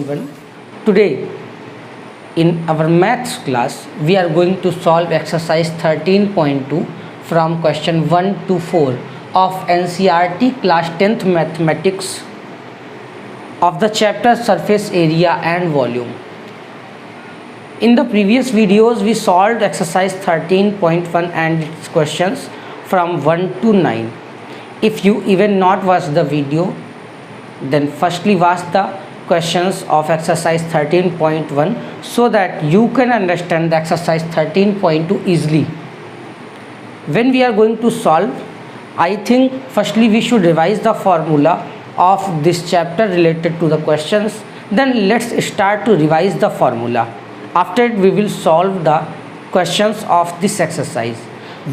everyone. Today in our maths class we are going to solve exercise 13.2 from question 1 to 4 of NCERT class 10th mathematics of the chapter surface area and volume. In the previous videos we solved exercise 13.1 and its questions from 1 to 9. If you even not watch the video, then firstly watch the questions of exercise 13.1 so that you can understand the exercise 13.2 easily. When we are going to solve, I think firstly we should revise the formula of this chapter related to the questions. Then let's start to revise the formula. After it we will solve the questions of this exercise.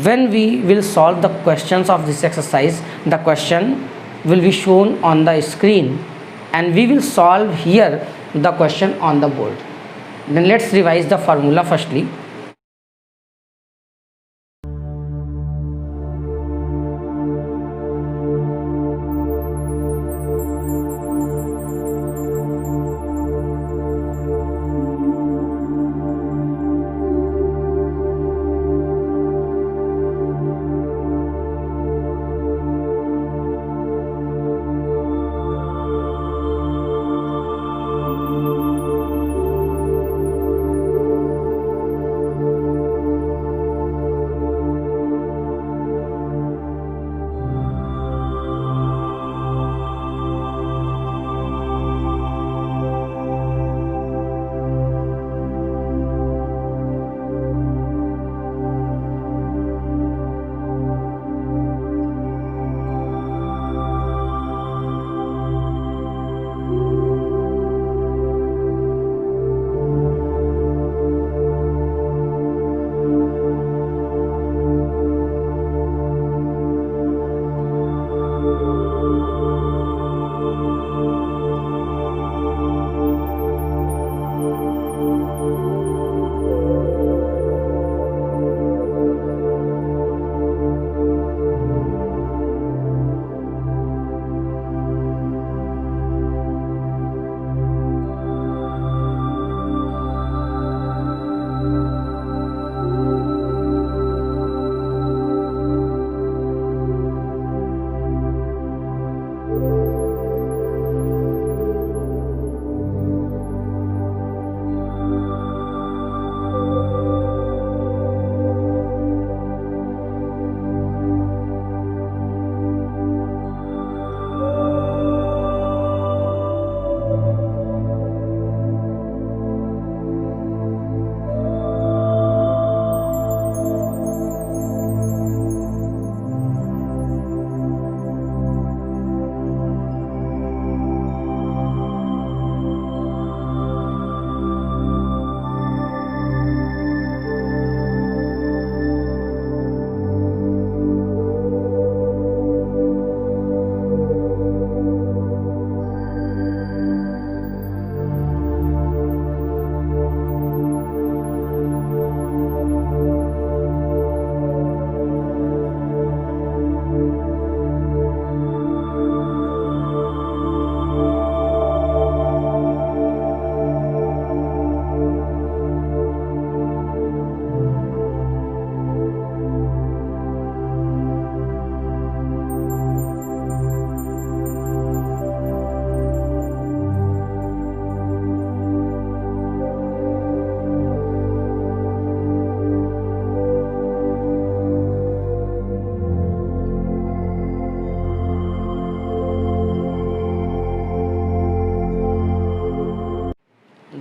When we will solve the questions of this exercise, the question will be shown on the screen and we will solve here the question on the board. Then let's revise the formula firstly.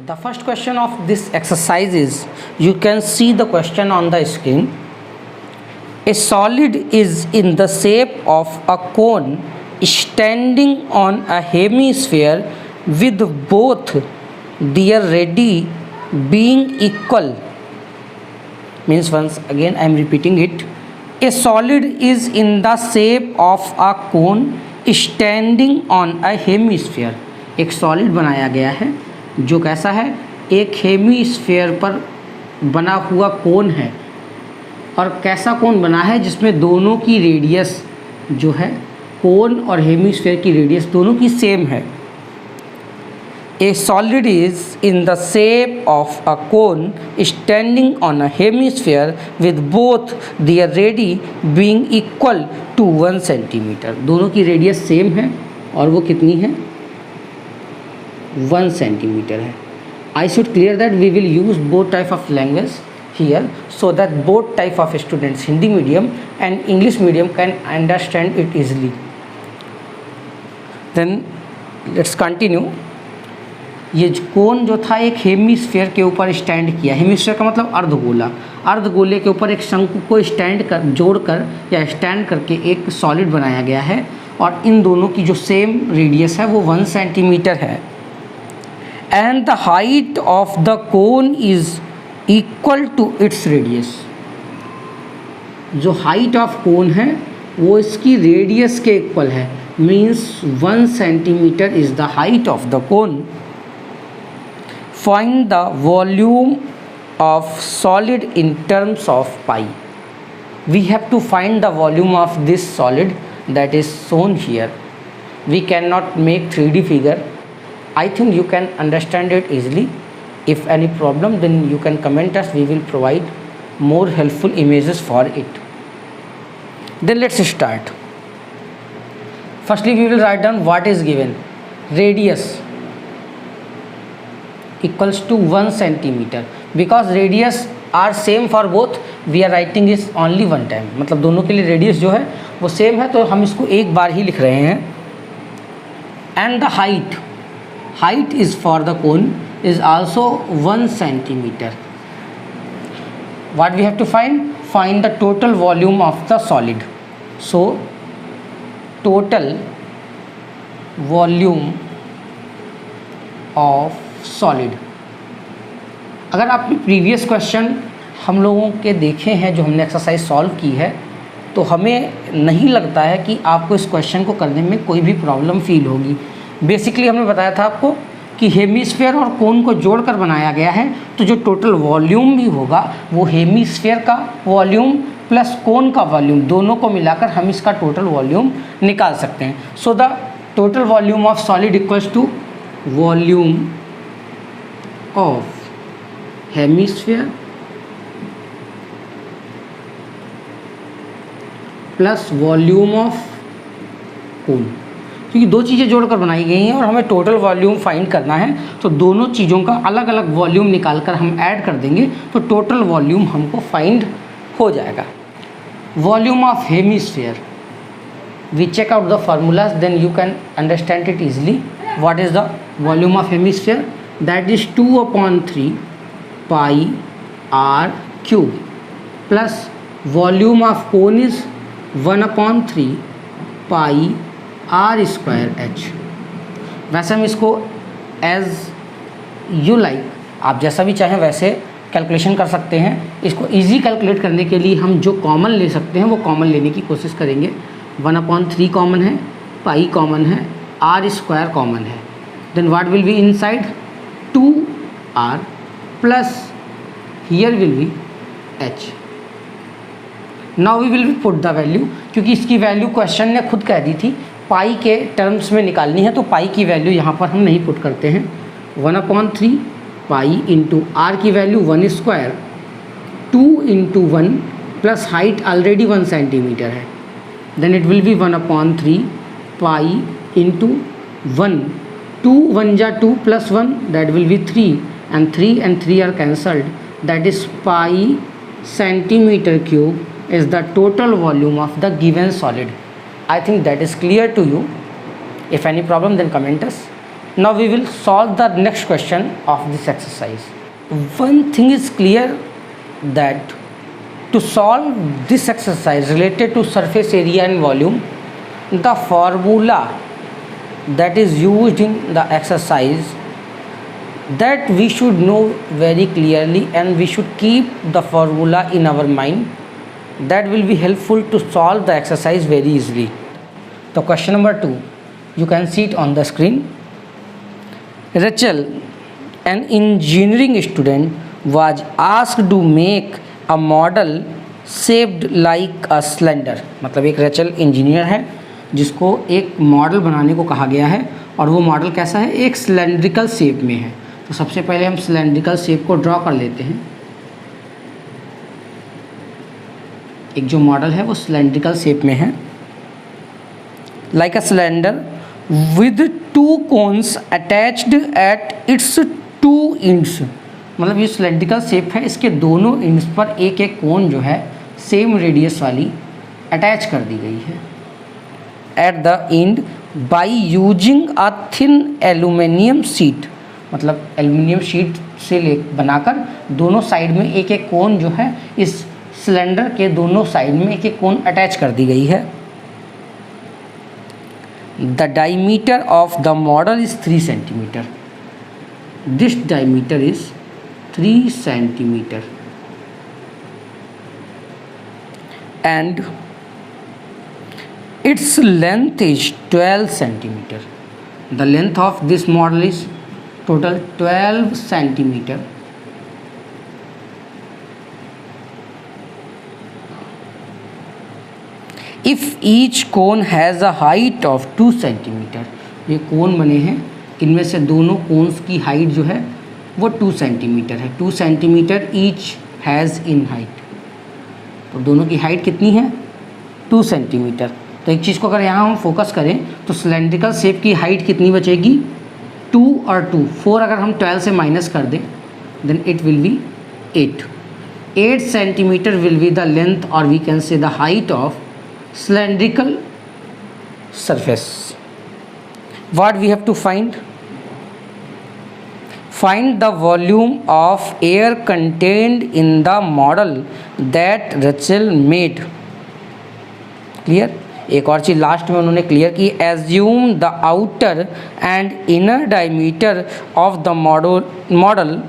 The first question of this exercise is, you can see the question on the screen. A solid is in the shape of a cone standing on a hemisphere with both their radii being equal. Means once again I am repeating it. A solid is in the shape of a cone standing on a hemisphere. एक solid बनाया गया है जो कैसा है, एक hemisphere पर बना हुआ कोन है। और कैसा कोन बना है जिसमें दोनों की रेडियस जो है, कोन और हेमीस्फेयर की रेडियस दोनों की सेम है। A solid is in the shape of a cone standing on a hemisphere with both their radii being equal to 1 centimeter. दोनों की रेडियस सेम है और वो कितनी है 1 centimeter है. I should clear that we will use both type of language here so that both type of students, Hindi medium and English medium, can understand it easily. Then let's continue. ये कोन जो था एक hemisphere के ऊपर stand किया. Hemisphere का मतलब अर्धगोला. अर्धगोले के ऊपर एक शंकु को स्टैंड कर जोड़कर या स्टैंड करके एक सॉलिड बनाया गया है और इन दोनों की जो सेम रेडियस है वो 1 सेंटीमीटर है. And the height of the cone is equal to its radius. जो हाइट ऑफ कोन है वो इसकी रेडियस के इक्वल है. Means 1 centimetre is the height of the cone. Find the volume of solid in terms of pi. We have to find the volume of this solid that is shown here. We cannot make 3D figure. I think you can understand it easily. If any problem, then you can comment us. We will provide more helpful images for it. Then let's start. Firstly, we will write down what is given. Radius equals to 1 centimeter. Because radius are same for both, we are writing is only one time. मतलब दोनों के लिए radius जो है वो same है तो हम इसको एक बार ही लिख रहे हैं. And the height is for the cone is also 1 centimeter. What we have to find the total volume of the solid. So total volume of solid. अगर आपने प्रीवियस क्वेश्चन हम लोगों के देखे हैं जो हमने एक्सरसाइज सॉल्व की है तो हमें नहीं लगता है कि आपको इस क्वेश्चन को करने में कोई भी प्रॉब्लम फील होगी. बेसिकली हमने बताया था आपको कि हेमिस्फीयर और कोन को जोड़कर बनाया गया है तो जो टोटल वॉल्यूम भी होगा वो हेमिस्फीयर का वॉल्यूम प्लस कोन का वॉल्यूम दोनों को मिलाकर हम इसका टोटल वॉल्यूम निकाल सकते हैं. So the total volume of solid equals to volume of hemisphere plus volume of cone. क्योंकि दो चीज़ें जोड़कर बनाई गई हैं और हमें टोटल वॉल्यूम फाइंड करना है तो दोनों चीज़ों का अलग अलग वॉल्यूम निकालकर हम ऐड कर देंगे तो टोटल वॉल्यूम हमको फाइंड हो जाएगा. Volume of hemisphere, we check out the formulas then you can understand it easily. What is the volume of hemisphere? That is 2/3 pi r cube plus volume of cone is 1/3 pi r square h. वैसे हम इसको as you like आप जैसा भी चाहें वैसे calculation कर सकते हैं. इसको इजी कैलकुलेट करने के लिए हम जो कॉमन ले सकते हैं वो कॉमन लेने की कोशिश करेंगे. 1/3 कॉमन है, पाई कॉमन है, r स्क्वायर कॉमन है. Then what will be inside 2r plus here will be h. Now we will put the value. क्योंकि इसकी वैल्यू क्वेश्चन ने खुद कह दी थी पाई के टर्म्स में निकालनी है तो पाई की वैल्यू यहाँ पर हम नहीं पुट करते हैं. 1/3 पाई इंटू आर की value 1 square 2 into 1 plus height already 1 centimetre है. Then it will be 1/3 pi into 1. 2 1 जा 2 plus 1 that will be 3 and 3 are cancelled. That is pi centimeter cube is the total volume of the given solid. I think that is clear to you. If any problem then comment us. Now we will solve the next question of this exercise. One thing is clear that to solve this exercise related to surface area and volume, the formula that is used in the exercise that we should know very clearly and we should keep the formula in our mind. That will be helpful to solve the exercise very easily. So question number 2, you can see it on the screen. Rachel, an engineering student, was asked to make a model shaped like a cylinder. मतलब एक Rachel engineer है जिसको एक model बनाने को कहा गया है और वो मॉडल कैसा है, एक सिलेंड्रिकल शेप में है। तो सबसे पहले हम सिलेंड्रिकल शेप को ड्रॉ कर लेते हैं। एक जो मॉडल है वो सिलेंड्रिकल शेप में है, like a cylinder with two cons attached at its two ends. मतलब ये सिलेंड्रिकल शेप है, इसके दोनों एंड्स पर एक एक कोन जो है सेम रेडियस वाली अटैच कर दी गई है। At the end by using a thin aluminium sheet, मतलब एल्यूमिनियम शीट से बनाकर दोनों साइड में एक एक कोन जो है इस सिलेंडर के दोनों साइड में एक एक कोन अटैच कर दी गई है। The diameter of the model is 3 centimetre. This diameter is 3 centimetre and its length is 12 centimeter. The length of this model is total 12 centimeter. If each cone has a height of 2 centimeter, ये कोन बने हैं, इनमें से दोनों cons की height जो है वो 2 सेंटीमीटर है। 2 centimetre each has in height, तो दोनों की हाइट कितनी है, 2 सेंटीमीटर। तो एक चीज़ को अगर यहाँ हम फोकस करें तो सिलेंड्रिकल शेप की हाइट कितनी बचेगी, 2 और 2, 4 अगर हम 12 से माइनस कर दें then it will be 8। 8 centimetre will be the length और we can say the height of cylindrical surface. What we have to find, find the volume of air contained in the model that Rachel made। Clear. एक और चीज़ last में उन्होंने clear की, assume the outer and inner diameter of the model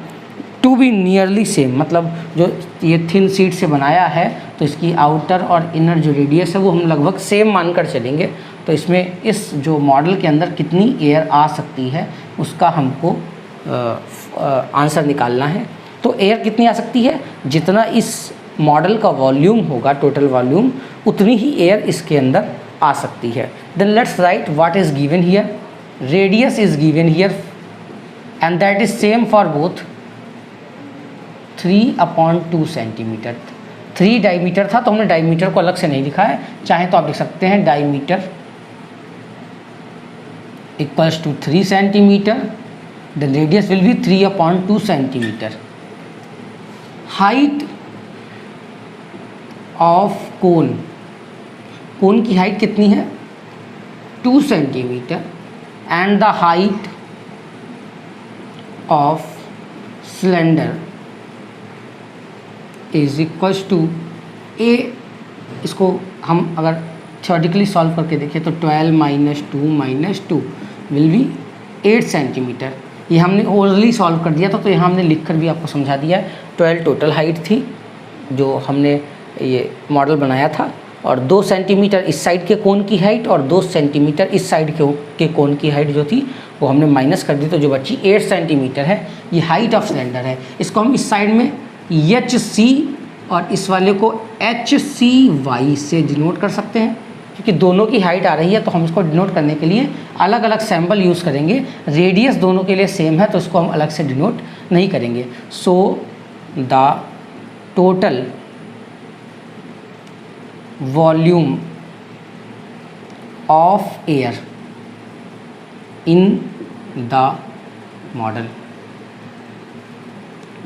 to be nearly same. मतलब जो ये thin sheet से बनाया है तो इसकी आउटर और इनर जो रेडियस है वो हम लगभग सेम मानकर चलेंगे। तो इसमें इस जो मॉडल के अंदर कितनी एयर आ सकती है उसका हमको आंसर निकालना है। तो एयर कितनी आ सकती है, जितना इस मॉडल का वॉल्यूम होगा, टोटल वॉल्यूम, उतनी ही एयर इसके अंदर आ सकती है। Then let's write what is given here. Radius is given here and that is same for both 3/2 centimetre. 3 diameter था तो हमने डायमीटर को अलग से नहीं लिखा है, चाहे तो आप लिख सकते हैं diameter equals to 3 centimetre, the radius will be 3/2 centimeter. Height of cone, cone की हाइट कितनी है, 2 centimetre and the height of cylinder is equals to A. इसको हम अगर थ्योरेटिकली सॉल्व करके देखें तो 12 - 2 - 2 विल बी 8 सेंटीमीटर। ये हमने ओरली सॉल्व कर दिया था, तो यहाँ हमने लिखकर भी आपको समझा दिया है। 12 टोटल हाइट थी जो हमने ये मॉडल बनाया था, और 2 सेंटीमीटर इस साइड के कोन की हाइट और 2 सेंटीमीटर इस साइड के कोन की हाइट जो थी वो हमने माइनस कर दी, तो जो बची 8 सेंटीमीटर है, ये हाइट ऑफ सिलेंडर है। इसको हम इस साइड में HC और इस वाले को HCY से डिनोट कर सकते हैं, क्योंकि दोनों की हाइट आ रही है। तो हम इसको डिनोट करने के लिए अलग अलग सिंबल यूज़ करेंगे। रेडियस दोनों के लिए सेम है तो इसको हम अलग से डिनोट नहीं करेंगे। So the total volume of air in the model,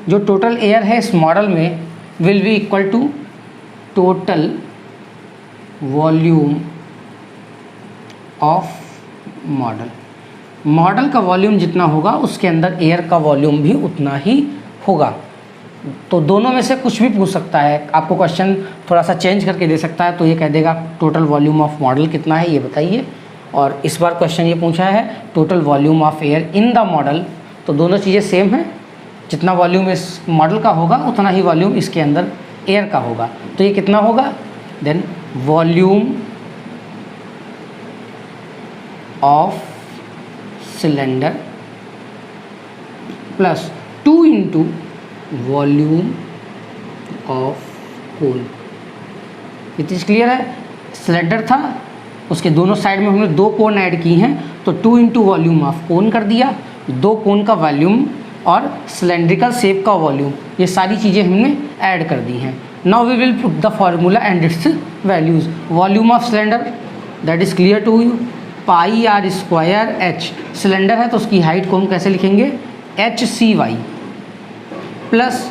जो टोटल एयर है इस मॉडल में, will be equal to total volume of model. Model का वॉल्यूम जितना होगा उसके अंदर एयर का वॉल्यूम भी उतना ही होगा। तो दोनों में से कुछ भी पूछ सकता है, आपको क्वेश्चन थोड़ा सा चेंज करके दे सकता है। तो ये कह देगा टोटल वॉल्यूम ऑफ मॉडल कितना है ये बताइए, और इस बार क्वेश्चन ये पूछा है total volume of air in the model. तो दोनों चीज़ें सेम हैं, जितना वॉल्यूम इस मॉडल का होगा उतना ही वॉल्यूम इसके अंदर एयर का होगा। तो ये कितना होगा, then volume of cylinder plus 2 into volume of cone. ये चीज़ क्लियर है। सिलेंडर था, उसके दोनों साइड में हमने 2 कोन ऐड की हैं, तो 2 इंटू वॉल्यूम ऑफ कोन कर दिया, 2 कोन का वॉल्यूम और सिलेंड्रिकल शेप का वॉल्यूम, ये सारी चीज़ें हमने ऐड कर दी हैं। Now we will put the formula and its values. Volume of cylinder that is clear to you, pi are square H, cylinder है तो उसकी हाइट को हम कैसे लिखेंगे, H C Y, plus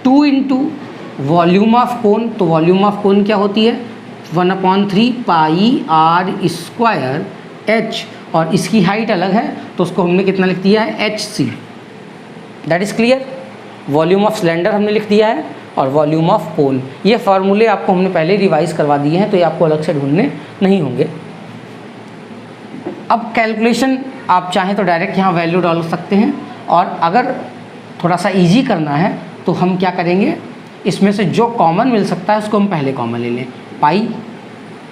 2 into volume of cone, तो volume of cone क्या होती है 1/3 पाई आर स्क्वायर एच, और इसकी हाइट अलग है तो उसको हमने कितना लिख दिया है, H C. That is clear. Volume of cylinder हमने लिख दिया है और वॉल्यूम ऑफ कोन, ये फार्मूले आपको हमने पहले रिवाइज करवा दिए हैं तो ये आपको अलग से ढूंढने नहीं होंगे। अब कैलकुलेशन आप चाहें तो डायरेक्ट यहाँ वैल्यू डाल सकते हैं, और अगर थोड़ा सा इजी करना है तो हम क्या करेंगे, इसमें से जो कॉमन मिल सकता है उसको हम पहले कॉमन ले लें। Pi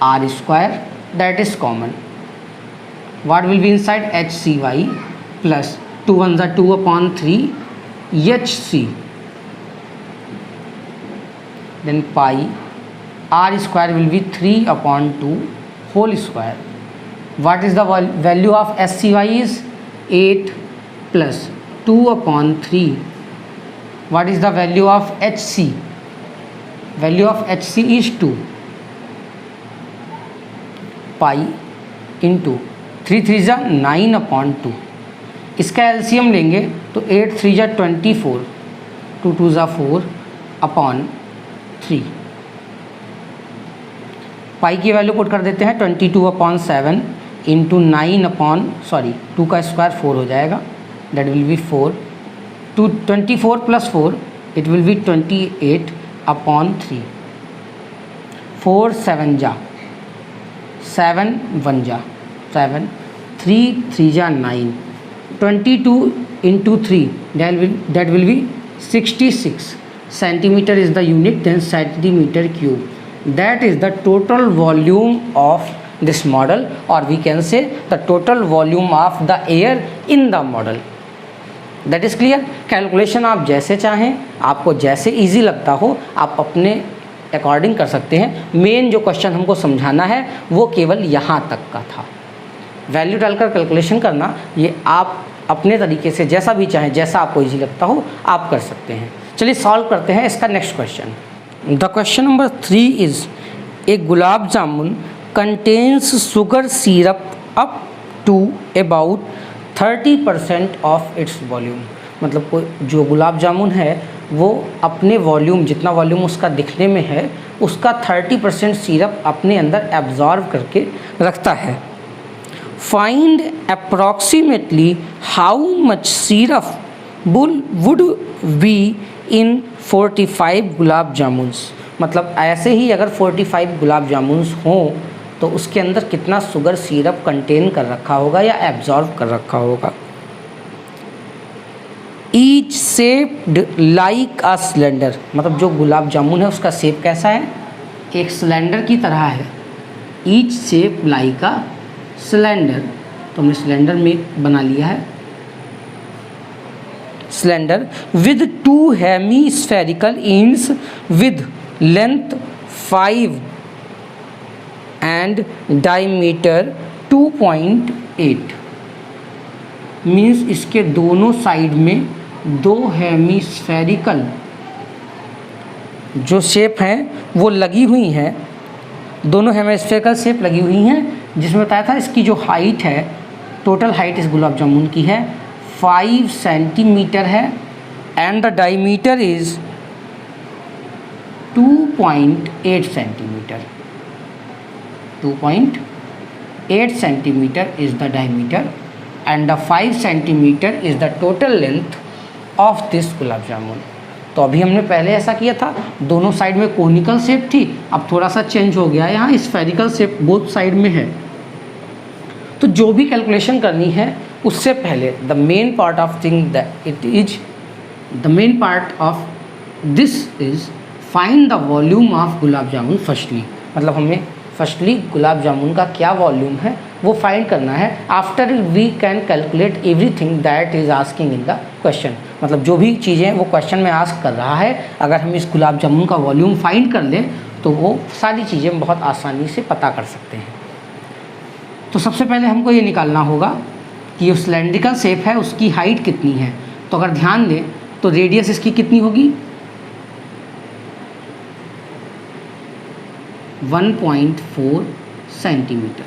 are square that is common, what will be inside HCy plus 2 1 2/3 HC, then pi r square will be 3/2 whole square. What is the value of SCy is 8 plus 2/3. What is the value of HC? Value of HC is 2 pi into 3 3 जा 9/2, इसका LCM लेंगे तो 8 3 जा 24, 2 2 जा 4/3, पाई की value put कर देते हैं 22/7 इंटू 2 का स्क्वायर 4 हो जाएगा, that will B 4, 24 plus 4 it will B 28/3, 4 7 जा 7 1 जा 7, 3 3 जा 9, 22 into 3 that will be 66 centimeter is the unit, then centimeter cube. That is the total volume of this model, or we can say the total volume of the air in the model. That is clear. Calculation आप जैसे चाहें, आपको जैसे easy लगता हो आप अपने according कर सकते हैं। मेन जो क्वेश्चन हमको समझाना है वो केवल यहाँ तक का था। वैल्यू डालकर कैलकुलेशन करना ये आप अपने तरीके से जैसा भी चाहें, जैसा आपको इजी लगता हो आप कर सकते हैं। चलिए सॉल्व करते हैं इसका next question. The question number 3 is a gulab jamun contains sugar syrup up to about 30% of its volume. मतलब कोई जो गुलाब जामुन है वो अपने वॉल्यूम, जितना वॉल्यूम उसका दिखने में है उसका 30% सिरप अपने अंदर एब्जॉर्व करके रखता है। Find approximately how much syrup would be in 45 गुलाब जामुन्स। मतलब ऐसे ही अगर 45 गुलाब जामुन्स हों तो उसके अंदर कितना शुगर सिरप कंटेन कर रखा होगा या एब्जॉर्व कर रखा होगा। Each shaped like a cylinder, मतलब जो गुलाब जामुन है उसका शेप कैसा है, एक सिलेंडर की तरह है। Each shape like a cylinder, तो हमने सिलेंडर में बना लिया है। Cylinder with 2 hemispherical ends with length 5 and diameter 2.8, means इसके दोनों साइड में 2 हेमीस्फेरिकल जो शेप हैं वो लगी हुई हैं, दोनों हेमीस्फेरिकल शेप लगी हुई हैं, जिसमें बताया था इसकी जो हाइट है, टोटल हाइट इस गुलाब जामुन की है 5 सेंटीमीटर है, and the diameter is 2.8 centimetre. 2.8 centimetre is the diameter and the 5 centimetre is the total length of this gulab jamun. तो अभी हमने पहले ऐसा किया था, दोनों साइड में कोनिकल शेप थी, अब थोड़ा सा चेंज हो गया, यहाँ स्फेरिकल शेप बोथ साइड में है। तो जो भी कैलकुलेशन करनी है उससे पहले the main part of thing that it is the main part of this is find the volume of gulab jamun firstly. मतलब हमें फर्स्टली गुलाब जामुन का क्या वॉल्यूम है वो फाइंड करना है। After we can calculate everything that is asking in the question. मतलब जो भी चीज़ें वो क्वेश्चन में आस्क कर रहा है, अगर हम इस गुलाब जामुन का वॉल्यूम फाइंड कर लें तो वो सारी चीज़ें बहुत आसानी से पता कर सकते हैं। तो सबसे पहले हमको ये निकालना होगा कि जो सिलेंड्रिकल शेप है उसकी हाइट कितनी है। तो अगर ध्यान दें तो रेडियस इसकी कितनी होगी 1.4 centimetre.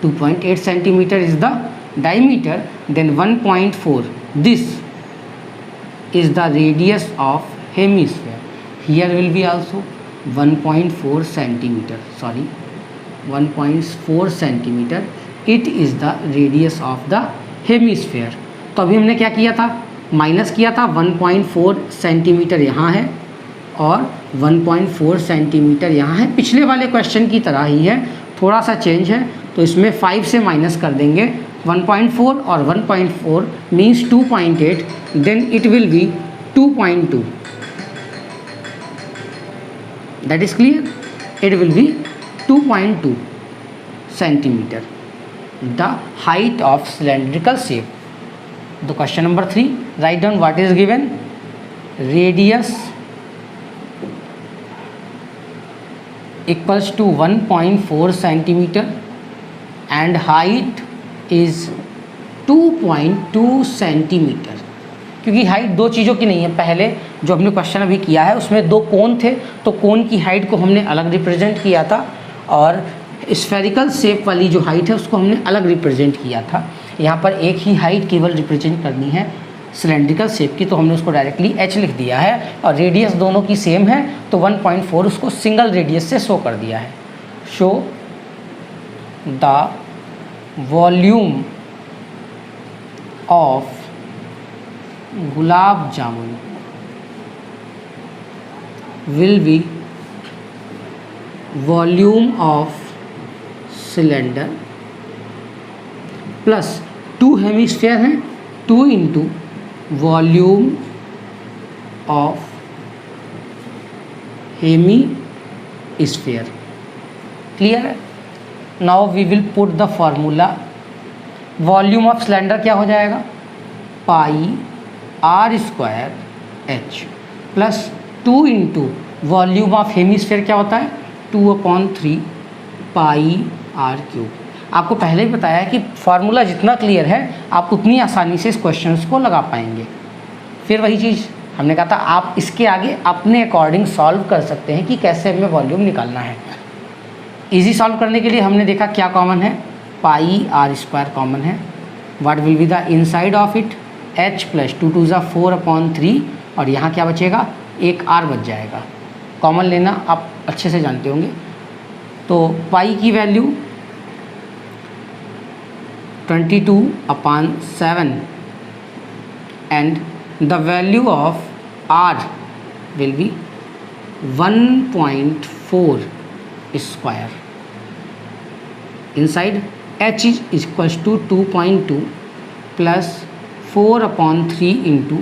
2.8 centimetre is the diameter, then 1.4 this is the radius of hemisphere. Here will be also 1.4 centimeter, sorry 1.4 centimeter, it is the radius of the hemisphere. तो अभी हमने क्या किया था, माइनस किया था 1.4 सेंटीमीटर यहाँ है और 1.4 सेंटीमीटर यहाँ है। पिछले वाले क्वेश्चन की तरह ही है, थोड़ा सा चेंज है, तो इसमें 5 से माइनस कर देंगे 1.4 और 1.4 means 2.8, then it will be 2.2. That is clear? It will be 2.2 centimeter, the height of cylindrical shape. The question number 3, write down what is given. Radius equals to 1.4 centimeter and height is 2.2 centimetre. क्योंकि height दो चीज़ों की नहीं है, पहले जो हमने question अभी किया है उसमें दो कोन थे, तो कोन की हाइट को हमने अलग रिप्रेजेंट किया था और स्फेरिकल शेप वाली जो हाइट है उसको हमने अलग रिप्रेजेंट किया था। यहाँ पर एक ही हाइट केवल रिप्रेजेंट करनी है सिलेंड्रिकल शेप की, तो हमने उसको डायरेक्टली h लिख दिया है और रेडियस दोनों की सेम है, तो 1.4 उसको सिंगल रेडियस से शो कर दिया है। Show the volume of gulab jamun will be volume of cylinder plus 2 hemisphere हैं, 2 into volume of hemisphere. Clear है? Now we will put the formula. Volume of cylinder क्या हो जाएगा, pi are square h plus 2 into volume of hemisphere क्या होता है 2/3 पाई are cube. आपको पहले ही बताया है कि फार्मूला जितना क्लियर है आप उतनी आसानी से इस क्वेश्चन को लगा पाएंगे। फिर वही चीज़ हमने कहा था, आप इसके आगे अपने अकॉर्डिंग सॉल्व कर सकते हैं कि कैसे हमें वॉल्यूम निकालना है। इजी सॉल्व करने के लिए हमने देखा क्या कॉमन है, पाई आर स्क्वायर कॉमन है। What will be the inside of it, h plus 2 2 ज़ा 4/3 और यहाँ क्या बचेगा, एक r बच जाएगा। कॉमन लेना आप अच्छे से जानते होंगे। तो पाई की value 22/7 and the value of r will be 1.4 square. Inside h is equals to 2.2 plus 4/3 into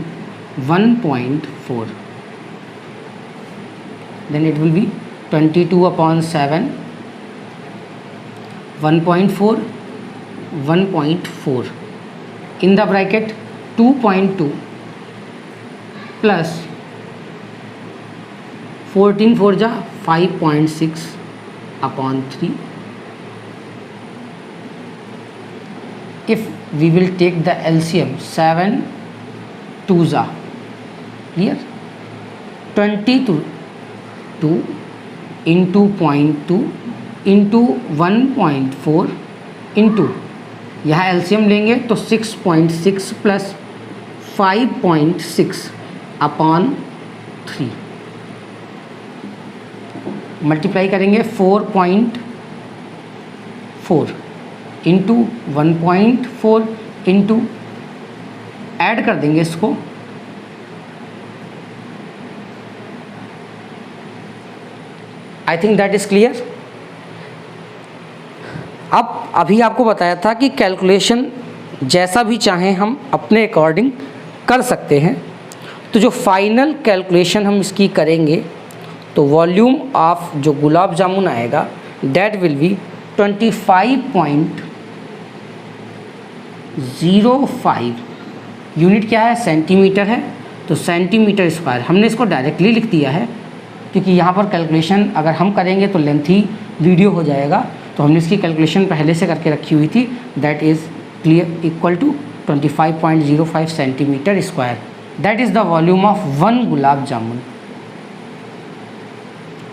1.4, then it will be 22/7 1.4 1.4 in the bracket 2.2 plus 14 4 जा 5.6/3. If we will take the LCM 7 2 जा clear 22 into 0.2 into 1.4 into यहाँ LCM लेंगे तो 6.6 plus 5.6/3 multiply करेंगे 4.4 into 1.4 into add कर देंगे इसको आई think that is clear. अब अभी आपको बताया था कि कैलकुलेशन जैसा भी चाहें हम अपने अकॉर्डिंग कर सकते हैं। तो जो फाइनल कैलकुलेशन हम इसकी करेंगे तो वॉल्यूम ऑफ जो गुलाब जामुन आएगा दैट विल बी 25.05 यूनिट क्या है, सेंटीमीटर है, तो सेंटीमीटर स्क्वायर। हमने इसको डायरेक्टली लिख दिया है क्योंकि यहाँ पर कैलकुलेशन अगर हम करेंगे तो लेंथी वीडियो हो जाएगा, तो हमने इसकी कैलकुलेशन पहले से करके रखी हुई थी, that is clear equal to 25.05 centimetre square, that is the volume of 1 gulab jamun.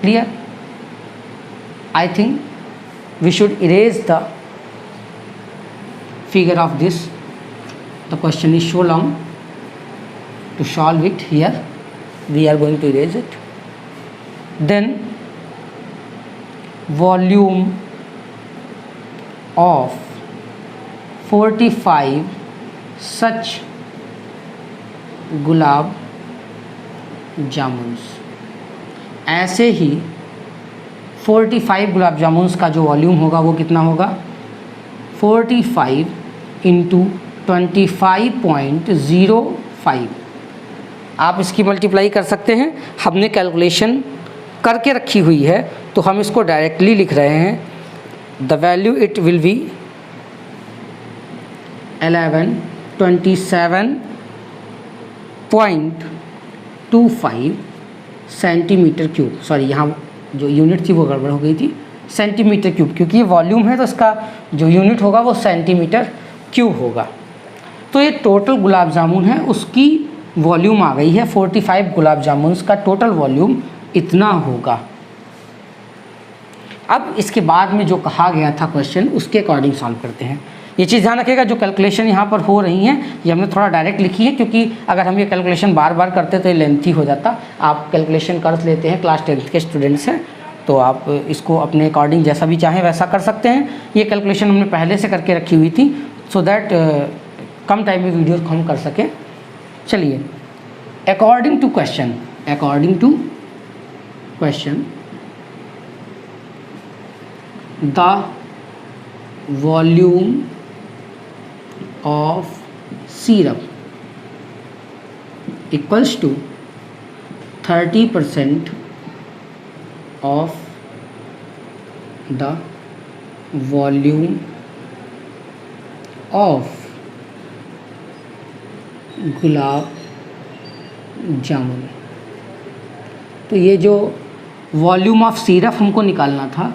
Clear? I think we should erase the figure of this. The question is so long. To solve it here we are going to erase it. Then volume of 45 such गुलाब जामुन्स, ऐसे ही 45 गुलाब जामुन्स का जो volume होगा वो कितना होगा, 45 into 25.05। आप इसकी multiply कर सकते हैं, हमने कैलकुलेशन करके रखी हुई है तो हम इसको डायरेक्टली लिख रहे हैं। The value it will B 1127.25 centimetre cube. Sorry, यहाँ जो यूनिट थी वो गड़बड़ हो गई थी, सेंटीमीटर क्यूब, क्योंकि ये वॉल्यूम है तो इसका जो यूनिट होगा वो सेंटीमीटर क्यूब होगा। तो ये टोटल गुलाब जामुन है, उसकी वॉल्यूम आ गई है 45 गुलाब जामुन का टोटल वॉल्यूम इतना होगा। अब इसके बाद में जो कहा गया था क्वेश्चन, उसके अकॉर्डिंग सॉल्व करते हैं। ये चीज़ ध्यान रखिएगा, जो कैलकुलेशन यहाँ पर हो रही हैं ये हमने थोड़ा डायरेक्ट लिखी है, क्योंकि अगर हम ये कैलकुलेशन बार बार करते तो ये लेंथी हो जाता। आप कैलकुलेशन कर लेते हैं, क्लास 10th के स्टूडेंट्स हैं तो आप इसको अपने अकॉर्डिंग जैसा भी चाहें वैसा कर सकते हैं। ये कैलकुलेशन हमने पहले से करके रखी हुई थी सो दैट कम टाइम में वीडियो हम कर सकें। चलिए, according to question the volume of syrup equals to 30% of the volume of gulab jamun. तो ये जो वॉल्यूम ऑफ सिरप हमको निकालना था,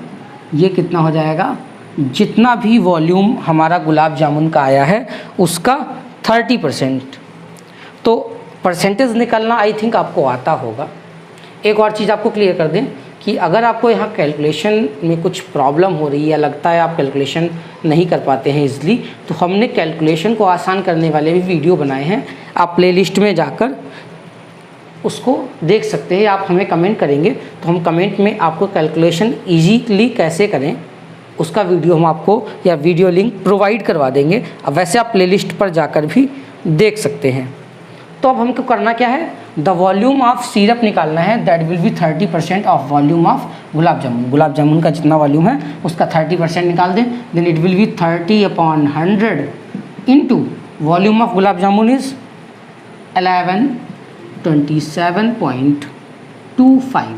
ये कितना हो जाएगा, जितना भी वॉल्यूम हमारा गुलाब जामुन का आया है उसका 30%। तो परसेंटेज निकालना आई थिंक आपको आता होगा। एक और चीज़ आपको क्लियर कर दें कि अगर आपको यहाँ कैलकुलेशन में कुछ प्रॉब्लम हो रही है या लगता है आप कैलकुलेशन नहीं कर पाते हैं इजली, तो हमने कैलकुलेशन को आसान करने वाले भी वीडियो बनाए हैं। आप प्लेलिस्ट में जाकर उसको देख सकते हैं। आप हमें कमेंट करेंगे तो हम कमेंट में आपको कैलकुलेशन ईजीली कैसे करें उसका वीडियो हम आपको या वीडियो लिंक प्रोवाइड करवा देंगे। अब वैसे आप प्लेलिस्ट पर जाकर भी देख सकते हैं। तो अब हमको करना क्या है, द वॉल्यूम ऑफ सिरप निकालना है, that will be 30% of volume of gulab jamun. Gulab jamun का जितना वॉल्यूम है उसका 30% निकाल दें, then it will be 30/100 into volume of gulab jamun is 1127.25।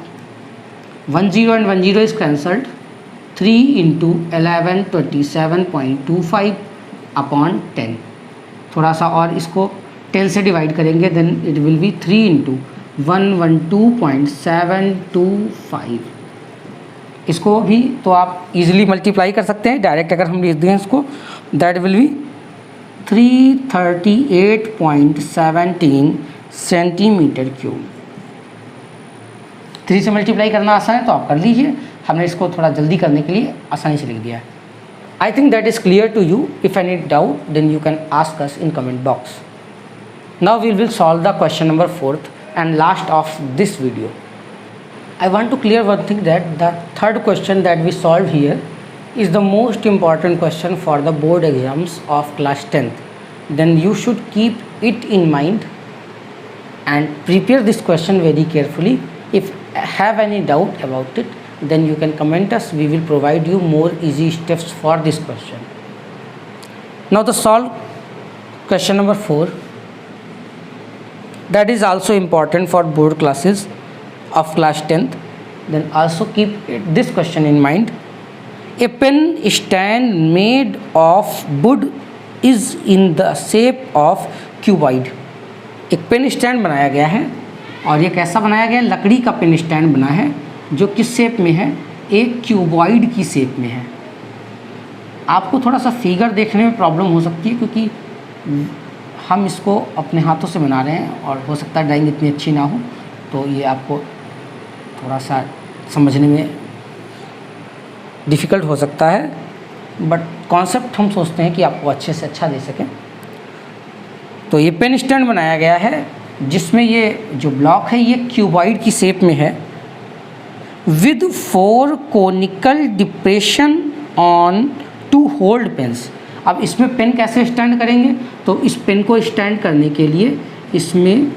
10 and 10 is cancelled, 3 into 1127.25 upon 10। थोड़ा सा और इसको 10 से डिवाइड करेंगे, then it will be 3 into 112.725। इसको भी तो आप इजीली मल्टीप्लाई कर सकते हैं डायरेक्ट, अगर हम लिख दें इसको, that will B 338.17 centimetre cube. 3 से मल्टीप्लाई करना आसान है तो आप कर लीजिए, हमने इसको थोड़ा जल्दी करने के लिए आसानी से लिख दिया है। I think that is clear to you. If any doubt then you can ask us in comment box. Now we will solve the question number 4th and last of this video. I want to clear one thing, that the third question that we solved here is the most important question for the board exams of class 10th. Then you should keep it in mind and prepare this question very carefully. If have any doubt about it, then you can comment us. We will provide you more easy steps for this question. Now the solve question number 4. That is also important for board classes of class 10th. Then also keep this question in mind. A pen stand made of wood is in the shape of cuboid. एक pen stand बनाया गया है और ये कैसा बनाया गया है, लकड़ी का पेन स्टैंड बना है जो किस शेप में है, एक क्यूबॉइड की शेप में है। आपको थोड़ा सा फिगर देखने में प्रॉब्लम हो सकती है क्योंकि हम इसको अपने हाथों से बना रहे हैं और हो सकता है ड्राइंग इतनी अच्छी ना हो, तो ये आपको थोड़ा सा समझने में डिफ़िकल्ट हो सकता है, बट कॉन्सेप्ट हम सोचते हैं कि आपको अच्छे से अच्छा दे सकें। तो ये पेन स्टैंड बनाया गया है जिसमें ये जो ब्लॉक है ये क्यूबॉइड की शेप में है with 4 conical depression on to hold pens. अब इसमें पेन कैसे स्टैंड करेंगे, तो इस पेन को स्टैंड करने के लिए इसमें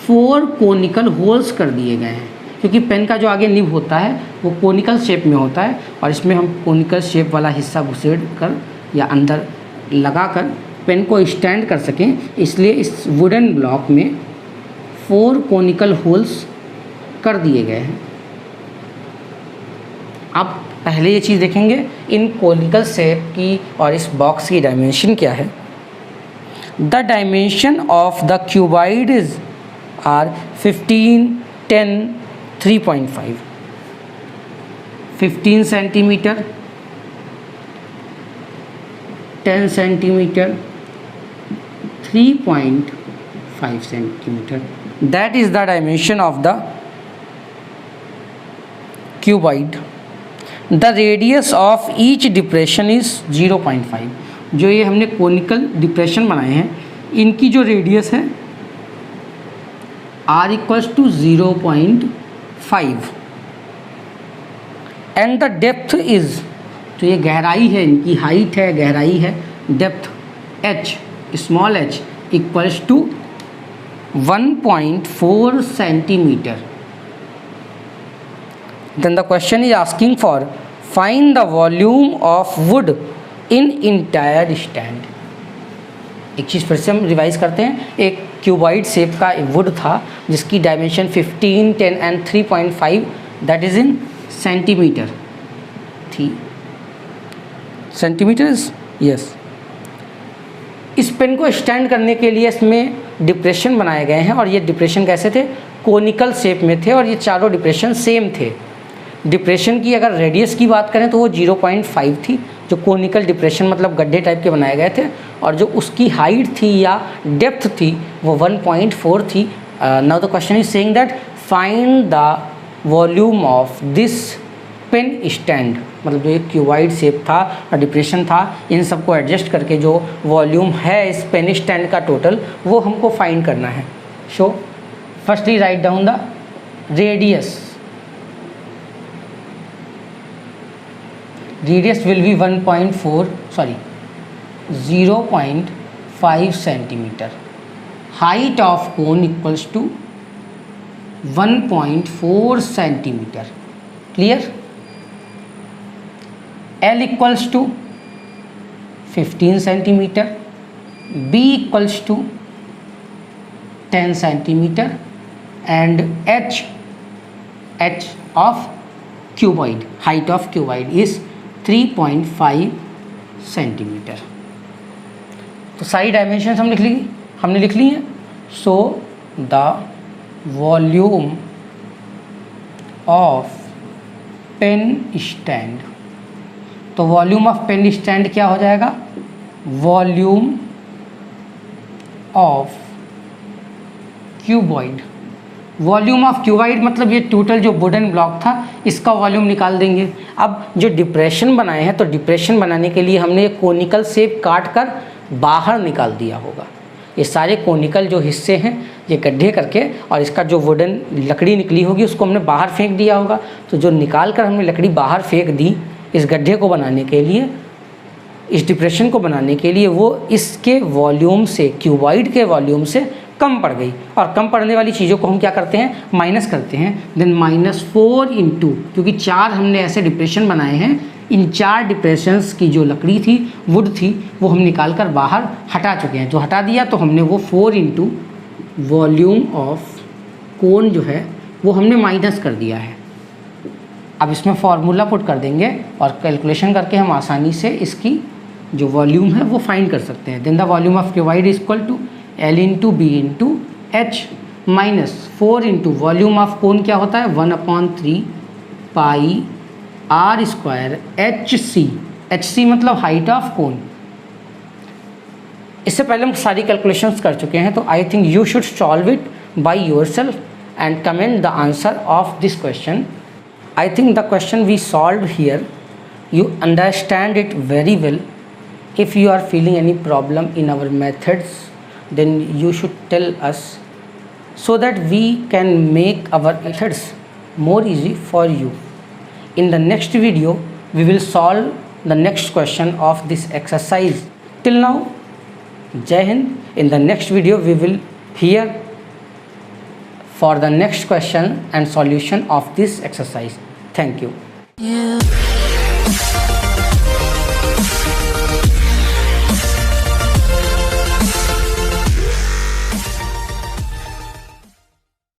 4 कोनिकल होल्स कर दिए गए हैं, क्योंकि पेन का जो आगे निब होता है वो कोनिकल शेप में होता है और इसमें हम कोनिकल शेप वाला हिस्सा घुसेड़ कर या अंदर लगा कर पेन को स्टैंड कर सकें, इसलिए इस वुडन ब्लॉक में 4 कोनिकल होल्स कर दिए गए हैं। अब पहले ये चीज़ देखेंगे इन कोनिकल शेप की और इस बॉक्स की डायमेंशन क्या है। The dimension of the cuboid is are 15, 10, 3.5, 15 centimetre, 10 centimetre, 3.5 centimetre. That is the dimension of the cuboid. The radius of each depression is 0.5. जो ये हमने कोनिकल डिप्रेशन बनाए हैं इनकी जो रेडियस है r equals to 0.5 and the depth is, तो ये गहराई है, इनकी हाइट है, गहराई है, depth h small h equals to 1.4 centimeter. Then the question is asking for find the volume of wood in entire stand. एक चीज़ फिर से हम रिवाइज करते हैं। एक क्यूबॉइड शेप का वुड था जिसकी dimension 15, 10 and 3.5 that is in centimetre थी। Centimetres, yes. इस पेन को स्टैंड करने के लिए इसमें डिप्रेशन बनाए गए हैं और ये डिप्रेशन कैसे थे, कोनिकल शेप में थे और ये चारों डिप्रेशन सेम थे। डिप्रेशन की अगर रेडियस की बात करें तो वो 0.5 थी, जो कोनिकल डिप्रेशन मतलब गड्ढे टाइप के बनाए गए थे, और जो उसकी हाइट थी या डेप्थ थी वो 1.4 थी। Now the question is saying that find the volume of this pen stand, मतलब जो एक क्यूबॉइड शेप था और डिप्रेशन था, इन सबको एडजस्ट करके जो वॉल्यूम है इस पेन स्टैंड का टोटल वो हमको फाइंड करना है। So firstly write down the radius. Radius will be 0.5 centimetre. Height of cone equals to 1.4 centimetre. Clear. L equals to 15 centimetre, B equals to 10 centimetre and H of cuboid, height of cuboid is 3.5 centimetre. तो सारी dimensions हमने लिख ली हैं। So the volume of pen stand, तो volume of pen stand क्या हो जाएगा, volume of cuboid. Volume of cuboid मतलब ये टोटल जो वुडन ब्लॉक था इसका वॉल्यूम निकाल देंगे। अब जो डिप्रेशन बनाए हैं तो डिप्रेशन बनाने के लिए हमने कोनिकल शेप काट कर बाहर निकाल दिया होगा। ये सारे कोनिकल जो हिस्से हैं ये गड्ढे करके और इसका जो वुडन लकड़ी निकली होगी उसको हमने बाहर फेंक दिया होगा। तो जो निकाल कर हमने लकड़ी बाहर फेंक दी इस गड्ढे को बनाने के लिए, इस डिप्रेशन को बनाने के लिए, वो इसके वॉल्यूम से, क्यूबॉइड के वॉल्यूम से कम पड़ गई। और कम पड़ने वाली चीज़ों को हम क्या करते हैं, माइनस करते हैं। देन -4 इंटू, क्योंकि 4 हमने ऐसे डिप्रेशन बनाए हैं, इन 4 डिप्रेशंस की जो लकड़ी थी, वुड थी, वो हम निकाल कर बाहर हटा चुके हैं। जो हटा दिया तो हमने वो 4 इंटू वॉल्यूम ऑफ कोन जो है वो हमने माइनस कर दिया है। अब इसमें फार्मूला पुट कर देंगे और कैलकुलेशन करके हम आसानी से इसकी जो वॉल्यूम है वो फाइंड कर सकते हैं। Then the volume of cuboid is equal to L into B into H -4 into volume of cone क्या होता है 1/3 पाई r² HC। HC मतलब हाइट ऑफ कोन। इससे पहले हम सारी कैलकुलेशंस कर चुके हैं, तो I think you should solve it by yourself and comment the answer of this question. I think the question we solved here, you understand it very well. If you are feeling any problem in our methods, then you should tell us so that we can make our methods more easy for you. In the next video, we will solve the next question of this exercise. Till now, Jai Hind. In the next video, we will hear for the next question and solution of this exercise. Thank you.